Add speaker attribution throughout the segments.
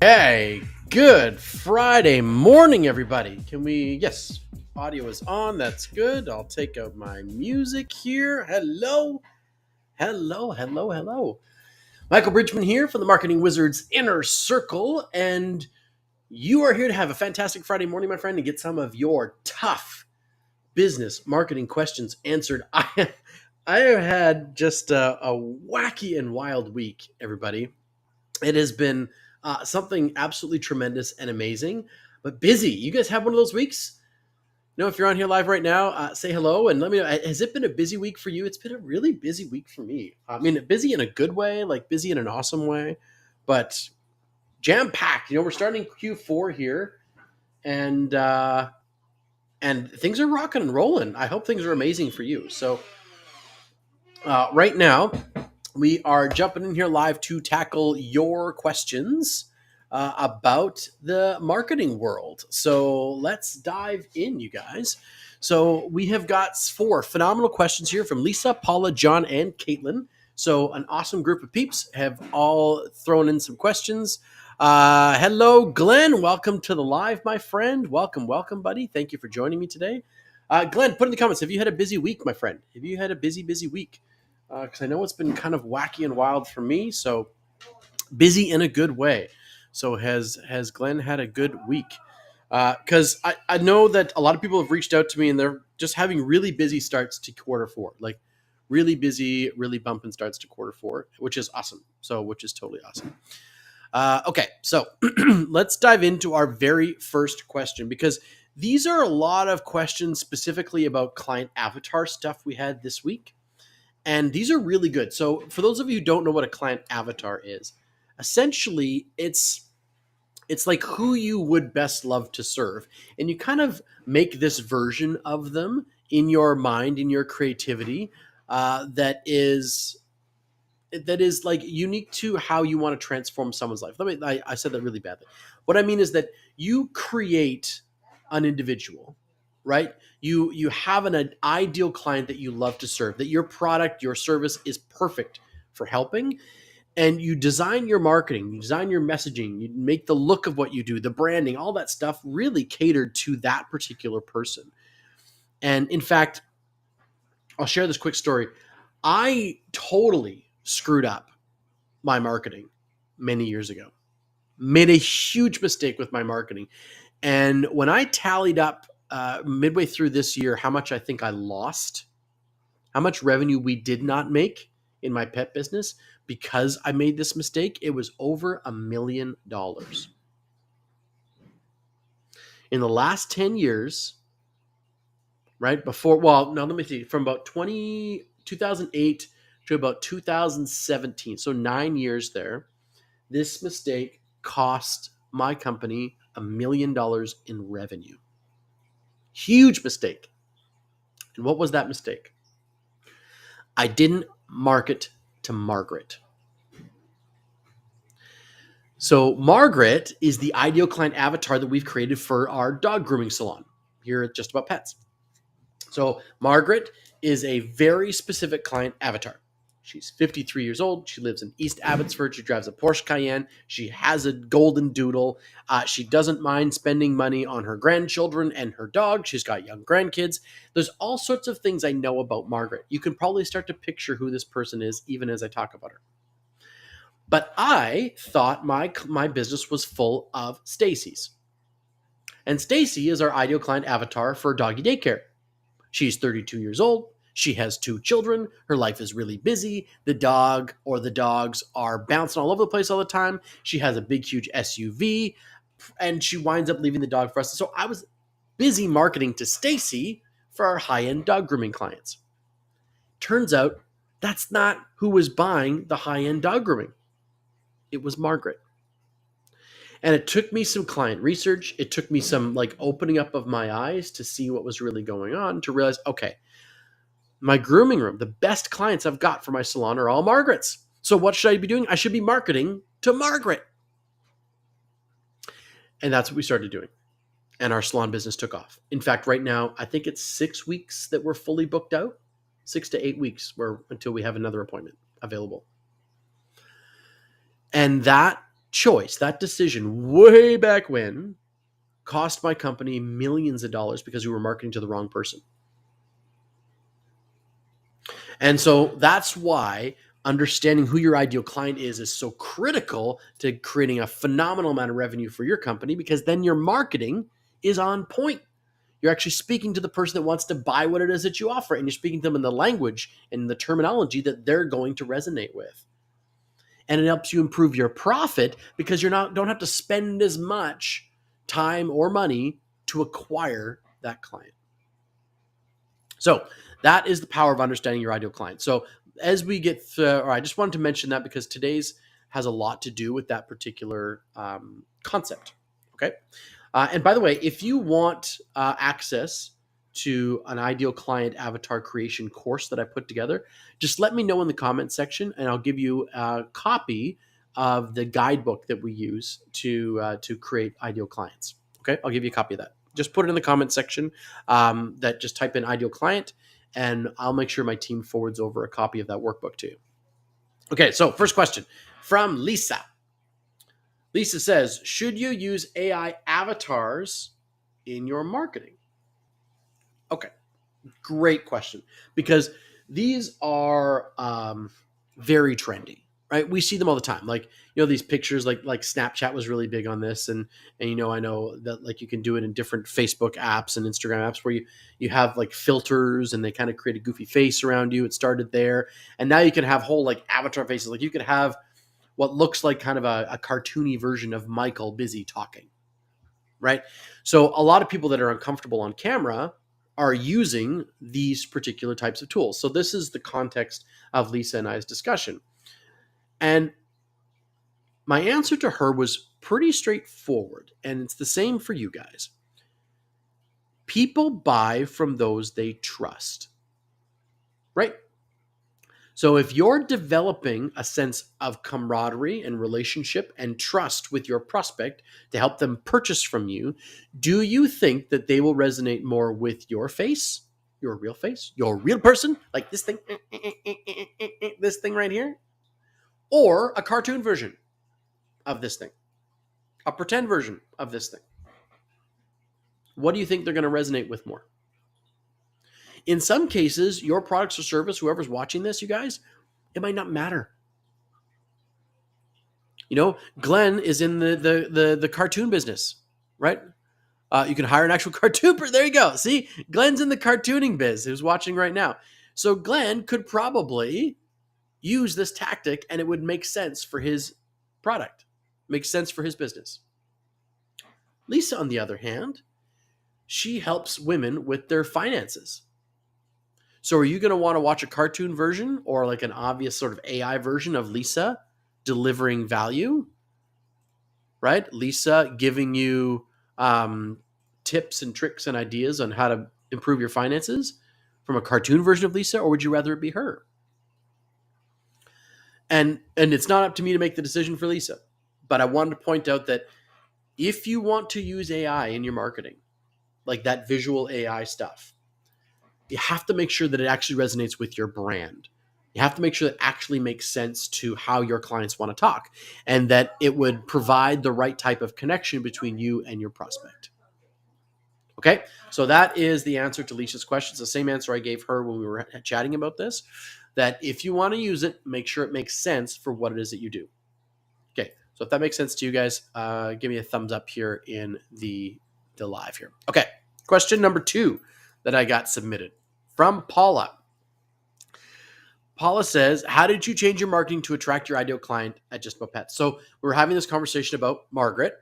Speaker 1: Hey, good Friday morning, everybody. Yes, audio is on. That's good. I'll take out my music here. Hello. Michael Bridgman here from the Marketing Wizards Inner Circle. And you are here to have a fantastic Friday morning, my friend, and get some of your tough business marketing questions answered. I have had just a wacky and wild week, everybody. It has been something absolutely tremendous and amazing, but busy. You guys have one of those weeks? If you're on here live right now, say hello and let me know. Has it been a busy week for you? It's been a really busy week for me. I mean, busy in a good way, like busy in an awesome way, but jam packed. We're starting Q4 here, and things are rocking and rolling. I hope things are amazing for you. So right now, we are jumping in here live to tackle your questions about the marketing world. So let's dive in, you guys. So we have got 4 phenomenal questions here from Lisa, Paula, John, and Caitlin. So an awesome group of peeps have all thrown in some questions. Hello, Glenn. Welcome to the live, my friend. Welcome, buddy. Thank you for joining me today. Glenn, put in the comments, have you had a busy week, my friend? Have you had a busy week? Because I know it's been kind of wacky and wild for me. So busy in a good way. So has Glenn had a good week? Because I know that a lot of people have reached out to me and they're just having really busy starts to Q4, like really busy, really bumping starts to Q4, which is awesome. Which is totally awesome. Okay, so let's dive into our very first question, because these are a lot of questions specifically about client avatar stuff we had this week. And these are really good. So for those of you who don't know what a client avatar is, essentially it's like who you would best love to serve. And you kind of make this version of them in your mind, in your creativity, that is like unique to how you want to transform someone's life. I said that really badly. What I mean is that you create an individual, right? You have an ideal client that you love to serve, that your product, your service is perfect for helping, and you design your marketing, you design your messaging, you make the look of what you do, the branding, all that stuff really catered to that particular person. And in fact, I'll share this quick story. I totally screwed up my marketing many years ago. Made a huge mistake with my marketing. And when I tallied up midway through this year how much I think I lost, how much revenue we did not make in my pet business because I made this mistake, it was over $1 million. In the last 10 years, right before, well, now let me see, from about 2008 to about 2017, so 9 years there, this mistake cost my company $1 million in revenue. Huge mistake. And what was that mistake? I didn't market to Margaret. So Margaret is the ideal client avatar that we've created for our dog grooming salon here at Just About Pets. So Margaret is a very specific client avatar. She's 53 years old. She lives in East Abbotsford. She drives a Porsche Cayenne. She has a golden doodle. She doesn't mind spending money on her grandchildren and her dog. She's got young grandkids. There's all sorts of things I know about Margaret. You can probably start to picture who this person is even as I talk about her. But I thought my business was full of Stacy's. And Stacy is our ideal client avatar for doggy daycare. She's 32 years old. She has 2 children. Her life is really busy. The dog or the dogs are bouncing all over the place all the time. She has a big, huge SUV, and she winds up leaving the dog for us. So I was busy marketing to Stacy for our high-end dog grooming clients. Turns out that's not who was buying the high-end dog grooming. It was Margaret. And it took me some client research. It took me some opening up of my eyes to see what was really going on, to realize, okay, my grooming room, the best clients I've got for my salon are all Margaret's. So what should I be doing? I should be marketing to Margaret. And that's what we started doing. And our salon business took off. In fact, right now, I think it's 6 weeks that we're fully booked out. 6 to 8 weeks until we have another appointment available. And that choice, that decision way back when, cost my company millions of dollars because we were marketing to the wrong person. And so that's why understanding who your ideal client is so critical to creating a phenomenal amount of revenue for your company, because then your marketing is on point. You're actually speaking to the person that wants to buy what it is that you offer, and you're speaking to them in the language and the terminology that they're going to resonate with. And it helps you improve your profit because don't have to spend as much time or money to acquire that client. So that is the power of understanding your ideal client. So as we get or I just wanted to mention that because today's has a lot to do with that particular concept. Okay. And by the way, if you want access to an ideal client avatar creation course that I put together, just let me know in the comment section and I'll give you a copy of the guidebook that we use to create ideal clients. Okay. I'll give you a copy of that. Just put it in the comment section. That just type in ideal client, and I'll make sure my team forwards over a copy of that workbook to you. Okay, so first question from Lisa. Lisa says, should you use AI avatars in your marketing? Okay, great question, because these are very trendy. Right, we see them all the time. Like, these pictures, like Snapchat was really big on this, and I know that like you can do it in different Facebook apps and Instagram apps where you have like filters and they kind of create a goofy face around you. It started there, and now you can have whole like avatar faces. Like you could have what looks like kind of a cartoony version of Michael busy talking, right? So a lot of people that are uncomfortable on camera are using these particular types of tools. So this is the context of Lisa and I's discussion. And my answer to her was pretty straightforward, and it's the same for you guys. People buy from those they trust, right? So if you're developing a sense of camaraderie and relationship and trust with your prospect to help them purchase from you, do you think that they will resonate more with your face, your real face, your real person, like this thing, this thing right here, or a cartoon version of this thing, a pretend version of this thing? What do you think they're going to resonate with more? In some cases, your products or service, whoever's watching this, you guys, it might not matter. Glenn is in the cartoon business, right? You can hire an actual cartoon. There you go. See, Glenn's in the cartooning biz, who's watching right now. So Glenn could probably use this tactic and it would make sense for his product, make sense for his business. Lisa, on the other hand, she helps women with their finances. So are you going to want to watch a cartoon version or like an obvious sort of AI version of Lisa delivering value, right? Lisa giving you tips and tricks and ideas on how to improve your finances from a cartoon version of Lisa, or would you rather it be her? And it's not up to me to make the decision for Lisa, but I wanted to point out that if you want to use AI in your marketing, like that visual AI stuff, you have to make sure that it actually resonates with your brand. You have to make sure that it actually makes sense to how your clients want to talk, and that it would provide the right type of connection between you and your prospect. Okay, so that is the answer to Lisa's question. It's the same answer I gave her when we were chatting about this, that if you want to use it, make sure it makes sense for what it is that you do. Okay, so if that makes sense to you guys, give me a thumbs up here in the live here. Okay, question number 2 that I got submitted from Paula. Paula says, how did you change your marketing to attract your ideal client at Just About Pets? So we were having this conversation about Margaret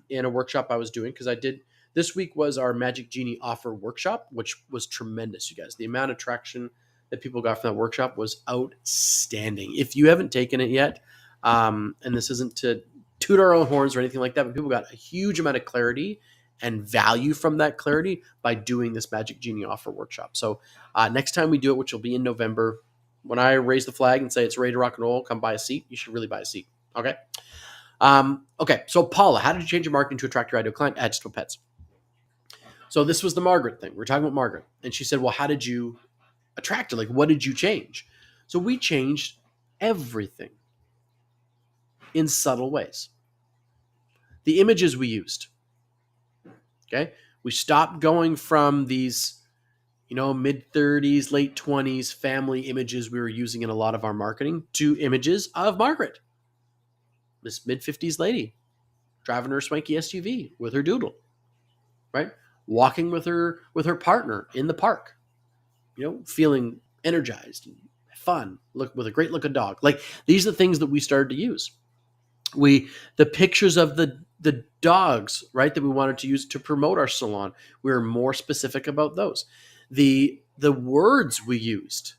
Speaker 1: in a workshop I was doing, because this week was our Magic Genie offer workshop, which was tremendous, you guys. The amount of traction that people got from that workshop was outstanding. If you haven't taken it yet, and this isn't to toot our own horns or anything like that, but people got a huge amount of clarity and value from that clarity by doing this Magic Genie offer workshop. So next time we do it, which will be in November, when I raise the flag and say it's ready to rock and roll, come buy a seat. You should really buy a seat. Okay. Okay. So Paula, how did you change your marketing to attract your ideal client at Just About Pets? So this was the Margaret thing. We're talking about Margaret, and she said, well, how did you attract her? Like, what did you change? So we changed everything in subtle ways. the images we used. Okay. We stopped going from these, mid 30s, late 20s family images we were using in a lot of our marketing to images of Margaret, this mid 50s lady, driving her swanky SUV with her doodle, right? Walking with her partner in the park, feeling energized and fun, look with a great looking dog. Like, these are the things that we started to use. The pictures of the dogs, right, that we wanted to use to promote our salon, we were more specific about those. The words we used,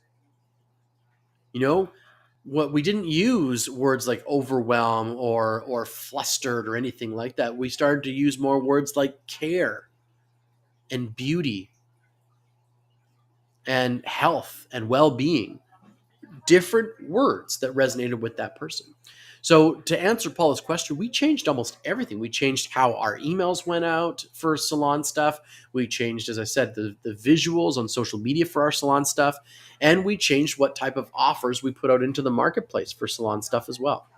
Speaker 1: what we didn't use words like overwhelm or flustered or anything like that. We started to use more words like care and beauty and health and well-being, different words that resonated with that person. So to answer Paula's question, we changed almost everything. We changed how our emails went out for salon stuff. We changed, as I said, the visuals on social media for our salon stuff. And we changed what type of offers we put out into the marketplace for salon stuff as well.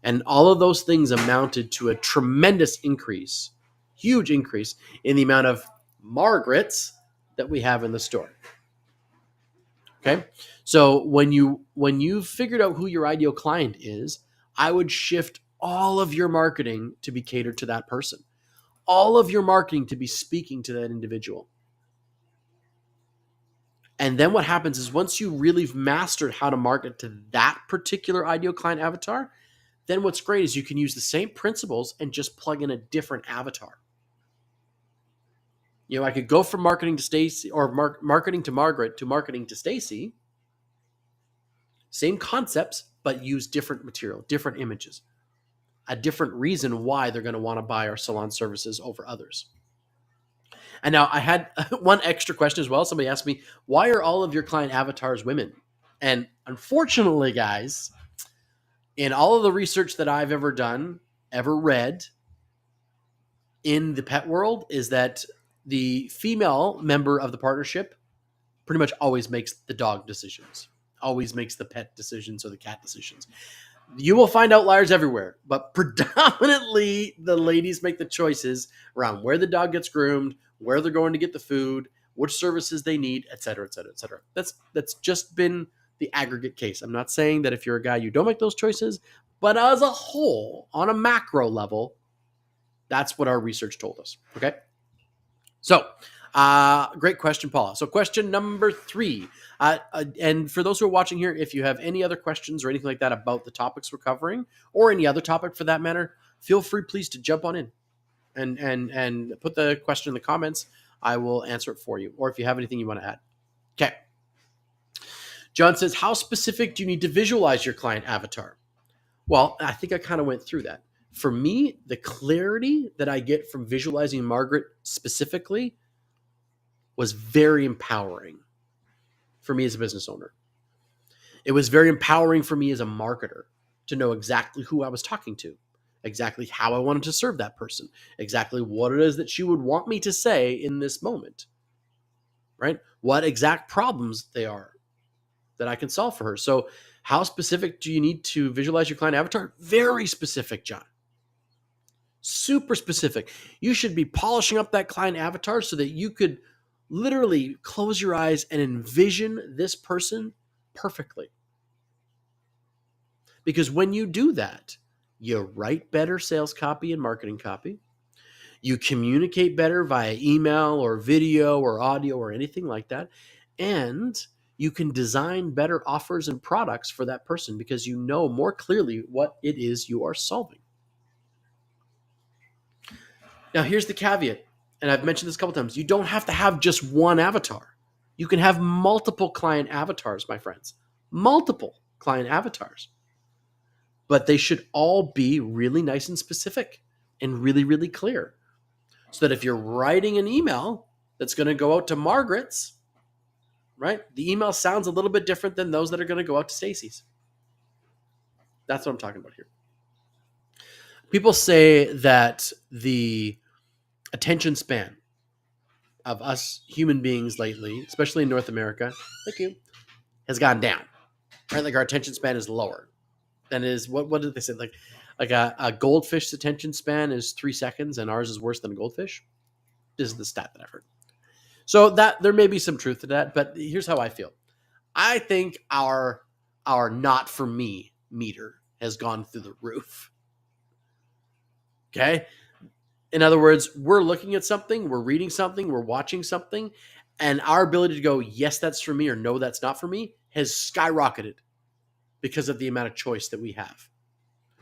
Speaker 1: And all of those things amounted to a tremendous increase, huge increase in the amount of Margarets that we have in the store. Okay. So when you've figured out who your ideal client is, I would shift all of your marketing to be catered to that person. All of your marketing to be speaking to that individual. And then what happens is, once you really mastered how to market to that particular ideal client avatar, then what's great is you can use the same principles and just plug in a different avatar. I could go from marketing to Stacy, or marketing to Margaret, to marketing to Stacy. Same concepts, but use different material, different images, a different reason why they're going to want to buy our salon services over others. And now I had one extra question as well. Somebody asked me, why are all of your client avatars women? And unfortunately, guys, in all of the research that I've ever done, ever read in the pet world, is that the female member of the partnership pretty much always makes the dog decisions, always makes the pet decisions or the cat decisions. You will find outliers everywhere, but predominantly the ladies make the choices around where the dog gets groomed, where they're going to get the food, which services they need, et cetera, et cetera, et cetera. That's just been the aggregate case. I'm not saying that if you're a guy, you don't make those choices, but as a whole, on a macro level, that's what our research told us. Okay. So, great question, Paula. So question number 3. And for those who are watching here, if you have any other questions or anything like that about the topics we're covering, or any other topic for that matter, feel free, please, to jump on in and put the question in the comments. I will answer it for you. Or if you have anything you want to add. Okay. John says, how specific do you need to visualize your client avatar? Well, I think I kind of went through that. For me, the clarity that I get from visualizing Margaret specifically was very empowering for me as a business owner. It was very empowering for me as a marketer to know exactly who I was talking to, exactly how I wanted to serve that person, exactly what it is that she would want me to say in this moment, right? What exact problems they are that I can solve for her. So how specific do you need to visualize your client avatar? Very specific, John. Super specific. You should be polishing up that client avatar so that you could literally close your eyes and envision this person perfectly. Because when you do that, you write better sales copy and marketing copy. You communicate better via email or video or audio or anything like that. And you can design better offers and products for that person because you know more clearly what it is you are solving. Now, here's the caveat, and I've mentioned this a couple times. You don't have to have just one avatar. You can have multiple client avatars, my friends. Multiple client avatars. But they should all be really nice and specific and really, really clear. So that if you're writing an email that's going to go out to Margaret's, right, the email sounds a little bit different than those that are going to go out to Stacy's. That's what I'm talking about here. People say that the attention span of us human beings lately, especially in North America, thank you, has gone down. Right? Like our attention span is lower than is what did they say? Like Like a goldfish's attention span is 3 seconds, and ours is worse than a goldfish. This is the stat that I've heard. So that there may be some truth to that, but here's how I feel. I think our not for me meter has gone through the roof. Okay? In other words, we're looking at something, we're reading something, we're watching something, and our ability to go, yes, that's for me, or no, that's not for me, has skyrocketed because of the amount of choice that we have.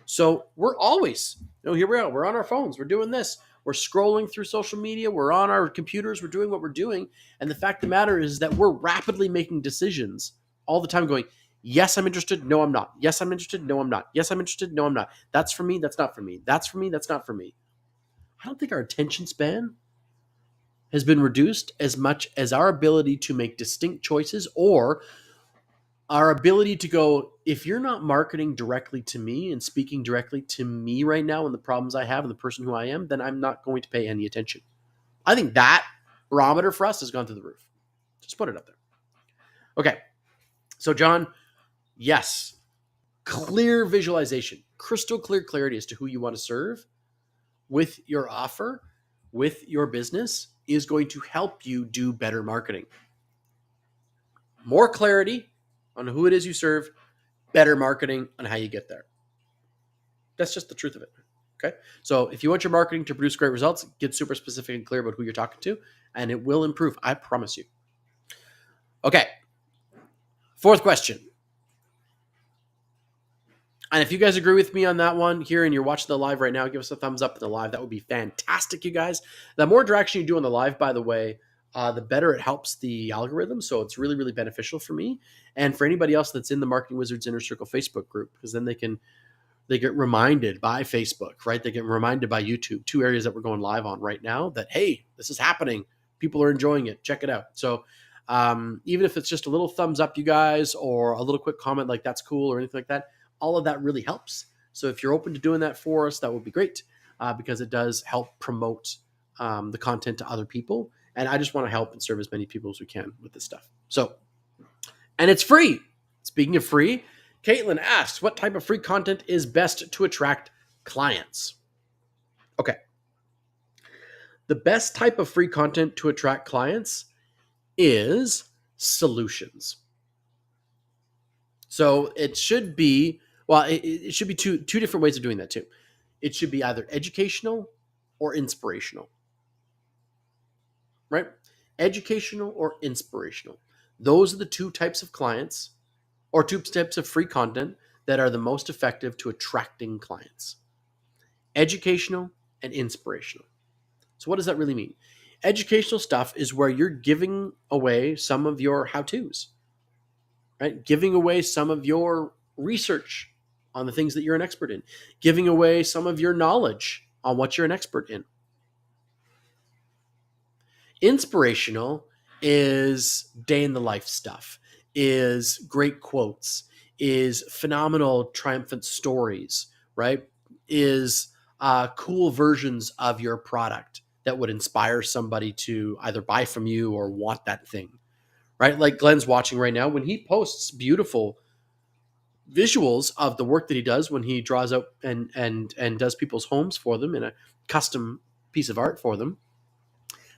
Speaker 1: So we're always, here we are, we're on our phones, we're doing this, we're scrolling through social media, we're on our computers, we're doing what we're doing. And the fact of the matter is that we're rapidly making decisions all the time going, yes, I'm interested, no, I'm not. Yes, I'm interested, no, I'm not. Yes, I'm interested, no, I'm not. That's for me, that's not for me. That's for me, that's not for me. I don't think our attention span has been reduced as much as our ability to make distinct choices, or our ability to go, if you're not marketing directly to me and speaking directly to me right now and the problems I have and the person who I am, then I'm not going to pay any attention. I think that barometer for us has gone through the roof. Just put it up there. Okay. So, John, yes, clear visualization, crystal clear clarity as to who you want to serve with your offer, with your business, is going to help you do better marketing. More clarity on who it is you serve, better marketing on how you get there. That's just the truth of it. Okay. So if you want your marketing to produce great results, get super specific and clear about who you're talking to, and it will improve. I promise you. Okay. Fourth question. And if you guys agree with me on that one here and you're watching the live right now, give us a thumbs up in the live. That would be fantastic, you guys. The more interaction you do on the live, by the way, the better it helps the algorithm. So it's really, really beneficial for me and for anybody else that's in the Marketing Wizards Inner Circle Facebook group, because then they get reminded by Facebook, right? They get reminded by YouTube, 2 areas that we're going live on right now that, hey, this is happening. People are enjoying it. Check it out. So even if it's just a little thumbs up, you guys, or a little quick comment like that's cool or anything like that, all of that really helps. So if you're open to doing that for us, that would be great because it does help promote the content to other people. And I just want to help and serve as many people as we can with this stuff. So, and it's free. Speaking of free, Caitlin asks, what type of free content is best to attract clients? Okay. The best type of free content to attract clients is solutions. So it should be, it should be two different ways of doing that too. It should be either educational or inspirational, right? Educational or inspirational. Those are the 2 types of clients or 2 types of free content that are the most effective to attracting clients. Educational and inspirational. So what does that really mean? Educational stuff is where you're giving away some of your how-tos, right? Giving away some of your research on the things that you're an expert in, giving away some of your knowledge on what you're an expert in. Inspirational is day in the life stuff, is great quotes, is phenomenal triumphant stories, right? Is cool versions of your product that would inspire somebody to either buy from you or want that thing, right? Like Glenn's watching right now. When he posts beautiful visuals of the work that he does, when he draws out and does people's homes for them in a custom piece of art for them,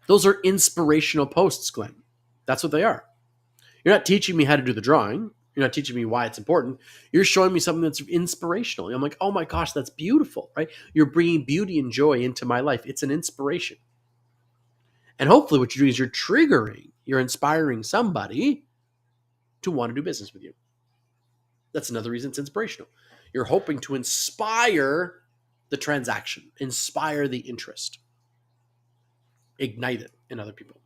Speaker 1: those are inspirational posts, Glenn. That's what they are. You're not teaching me how to do the drawing. You're not teaching me why it's important. You're showing me something that's inspirational. I'm like, oh my gosh, that's beautiful, right? You're bringing beauty and joy into my life. It's an inspiration. And hopefully what you're doing is you're inspiring somebody to want to do business with you. That's another reason it's inspirational. You're hoping to inspire the transaction, inspire the interest, ignite it in other people.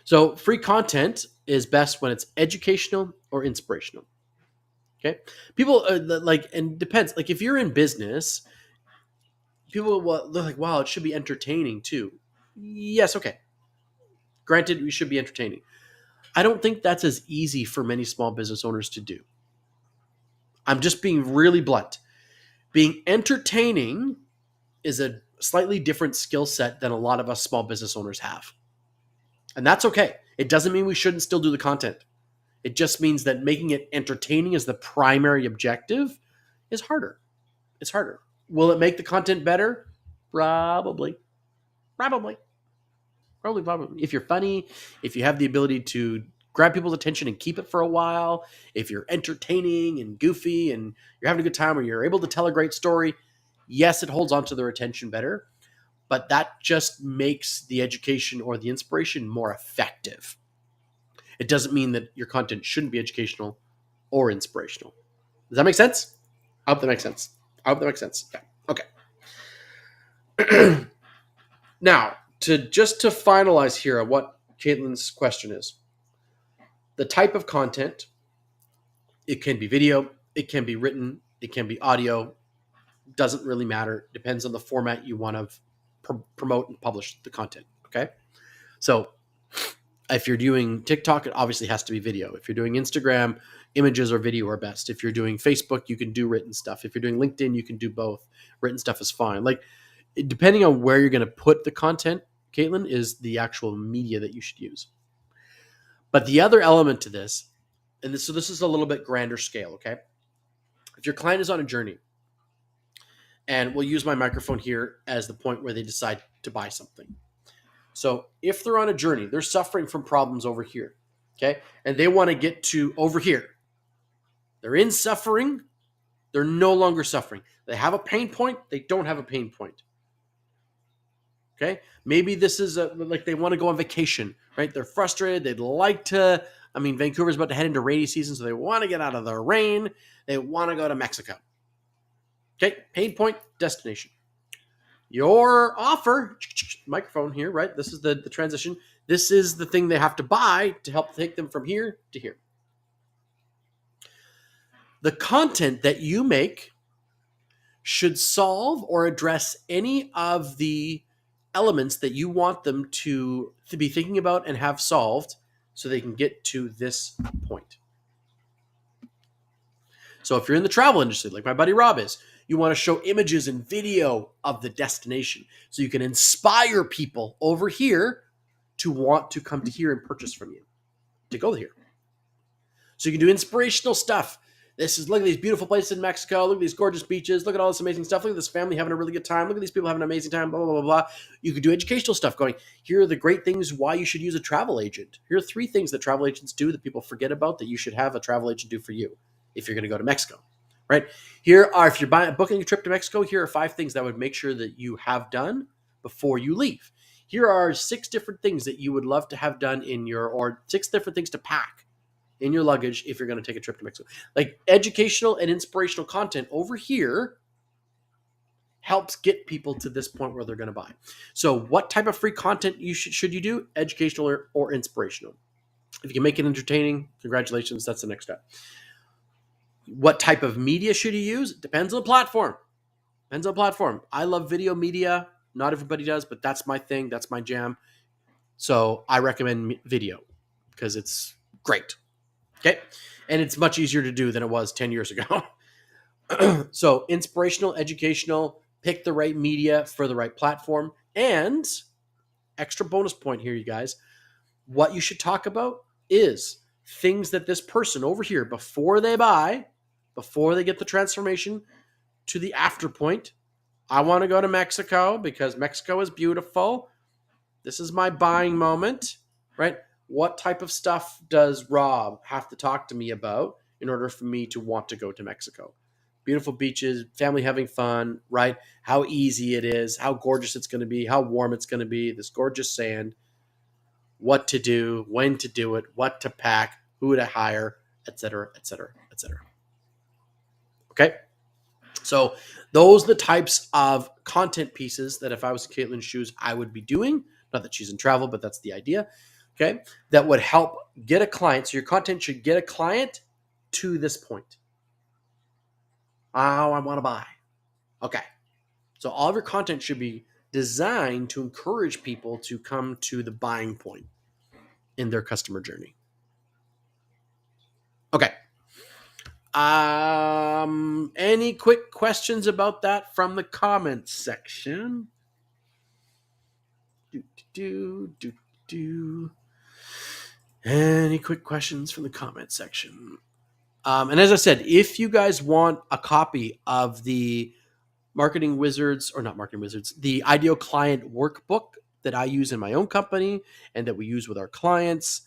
Speaker 1: So free content is best when it's educational or inspirational. Okay. People and it depends. Like if you're in business, people they're like, wow, it should be entertaining too. Yes. Okay. Granted, we should be entertaining. I don't think that's as easy for many small business owners to do. I'm just being really blunt. Being entertaining is a slightly different skill set than a lot of us small business owners have. And that's okay. It doesn't mean we shouldn't still do the content. It just means that making it entertaining as the primary objective is harder. It's harder. Will it make the content better? Probably. Probably. Probably. If you're funny, if you have the ability to grab people's attention and keep it for a while, if you're entertaining and goofy and you're having a good time or you're able to tell a great story, yes, it holds on to their attention better, but that just makes the education or the inspiration more effective. It doesn't mean that your content shouldn't be educational or inspirational. Does that make sense? I hope that makes sense. Yeah. Okay. Now, to finalize here on what Caitlin's question is, the type of content, it can be video, it can be written, it can be audio, doesn't really matter. Depends on the format you want to promote and publish the content. Okay. So if you're doing TikTok, it obviously has to be video. If you're doing Instagram, images or video are best. If you're doing Facebook, you can do written stuff. If you're doing LinkedIn, you can do both. Written stuff is fine. Like, depending on where you're going to put the content, Caitlin, is the actual media that you should use. But the other element to this, so this is a little bit grander scale, okay? If your client is on a journey, and we'll use my microphone here as the point where they decide to buy something. So if they're on a journey, they're suffering from problems over here, okay? And they want to get to over here. They're in suffering. They're no longer suffering. They have a pain point. They don't have a pain point. Okay? Maybe this is like they want to go on vacation, right? They're frustrated. They'd like to, Vancouver's about to head into rainy season, so they want to get out of the rain. They want to go to Mexico. Okay? Pain point, destination. Your offer, microphone here, right? This is the transition. This is the thing they have to buy to help take them from here to here. The content that you make should solve or address any of the elements that you want them to be thinking about and have solved so they can get to this point. So if you're in the travel industry, like my buddy Rob is, you want to show images and video of the destination so you can inspire people over here to want to come to here and purchase from you, to go here. So you can do inspirational stuff. Look at these beautiful places in Mexico. Look at these gorgeous beaches. Look at all this amazing stuff. Look at this family having a really good time. Look at these people having an amazing time, blah, blah, blah, blah. You could do educational stuff going, here are the great things why you should use a travel agent. Here are 3 things that travel agents do that people forget about that you should have a travel agent do for you if you're going to go to Mexico, right? If you're booking a trip to Mexico, here are 5 things that would make sure that you have done before you leave. Here are 6 different things that you would love to have done or 6 different things to pack in your luggage if you're going to take a trip to Mexico. Like, educational and inspirational content over here helps get people to this point where they're going to buy. So what type of free content should you do? Educational or inspirational. If you can make it entertaining, congratulations, that's the next step. What type of media should you use? It depends on the platform. I love video media. Not everybody does, but that's my thing. That's my jam. So I recommend video because it's great. Okay. And it's much easier to do than it was 10 years ago. So inspirational, educational, pick the right media for the right platform. And extra bonus point here, you guys, what you should talk about is things that this person over here, before they buy, before they get the transformation to the after point, I want to go to Mexico because Mexico is beautiful. This is my buying moment, right? What type of stuff does Rob have to talk to me about in order for me to want to go to Mexico? Beautiful beaches, family having fun, right? How easy it is, how gorgeous it's going to be, how warm it's going to be, this gorgeous sand, what to do, when to do it, what to pack, who to hire, etc., etc., etc. Okay? So those are the types of content pieces that if I was in Caitlin's shoes, I would be doing. Not that she's in travel, but that's the idea. Okay, that would help get a client. So your content should get a client to this point. Oh, I want to buy. Okay, so all of your content should be designed to encourage people to come to the buying point in their customer journey. Okay. Any quick questions about that from the comments section? Any quick questions from the comment section? And as I said, if you guys want a copy of the Marketing Wizards, or not Marketing Wizards, the Ideal Client Workbook that I use in my own company and that we use with our clients.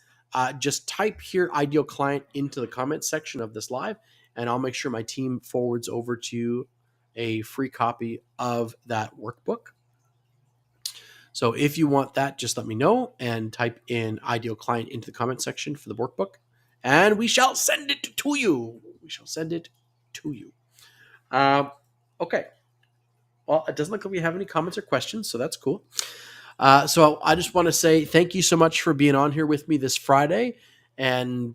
Speaker 1: Just type here Ideal Client into the comment section of this live, and I'll make sure my team forwards over to you a free copy of that workbook. So if you want that, just let me know and type in Ideal Client into the comment section for the workbook, and we shall send it to you. Okay. Well, it doesn't look like we have any comments or questions, so that's cool. So I just want to say thank you so much for being on here with me this Friday and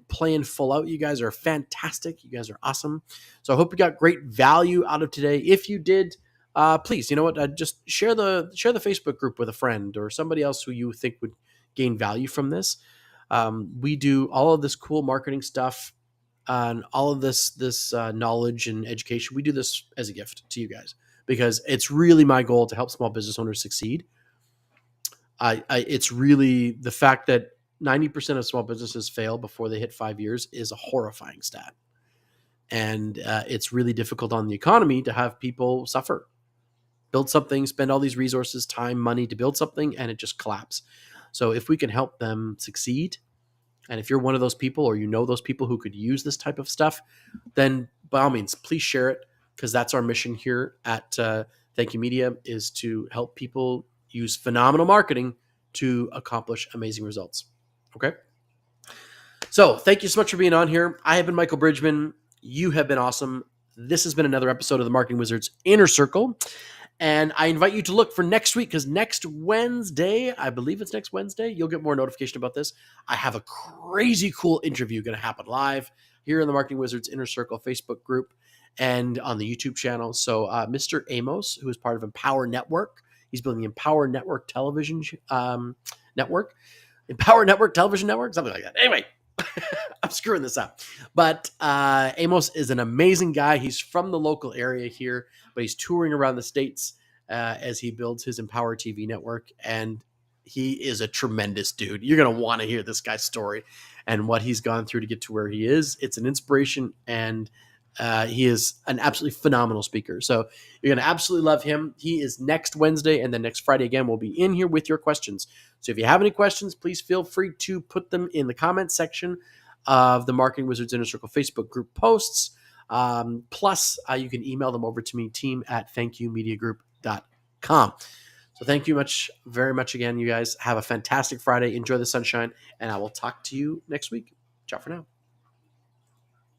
Speaker 1: playing full out. You guys are fantastic. You guys are awesome. So I hope you got great value out of today. If you did, please, you know what? Just share the Facebook group with a friend or somebody else who you think would gain value from this. We do all of this cool marketing stuff and all of this knowledge and education. We do this as a gift to you guys because it's really my goal to help small business owners succeed. It's really the fact that 90% of small businesses fail before they hit 5 years is a horrifying stat. And it's really difficult on the economy to have people suffer, build something, spend all these resources, time, money to build something, and it just collapse. So if we can help them succeed, and if you're one of those people or you know those people who could use this type of stuff, then by all means, please share it, because that's our mission here at Thank You Media, is to help people use phenomenal marketing to accomplish amazing results. Okay? So thank you so much for being on here. I have been Michael Bridgman. You have been awesome. This has been another episode of the Marketing Wizards Inner Circle. And I invite you to look for next week, because next Wednesday, I believe it's next Wednesday, you'll get more notification about this. I have a crazy cool interview going to happen live here in the Marketing Wizards Inner Circle Facebook group and on the YouTube channel. So Mr. Amos, who is part of Empower Network, he's building the Empower Network television network, Empower Network television network, something like that. Anyway, I'm screwing this up. But Amos is an amazing guy. He's from the local area here, but he's touring around the States as he builds his Empower TV network. And he is a tremendous dude. You're going to want to hear this guy's story and what he's gone through to get to where he is. It's an inspiration, and he is an absolutely phenomenal speaker. So you're going to absolutely love him. He is next Wednesday, and then next Friday again, we'll be in here with your questions. So if you have any questions, please feel free to put them in the comment section of the Marketing Wizards Inner Circle Facebook group posts. Plus, you can email them over to me, team@thankyouMediaGroup.com. So thank you very much again, you guys. Have a fantastic Friday. Enjoy the sunshine, and I will talk to you next week. Ciao for now.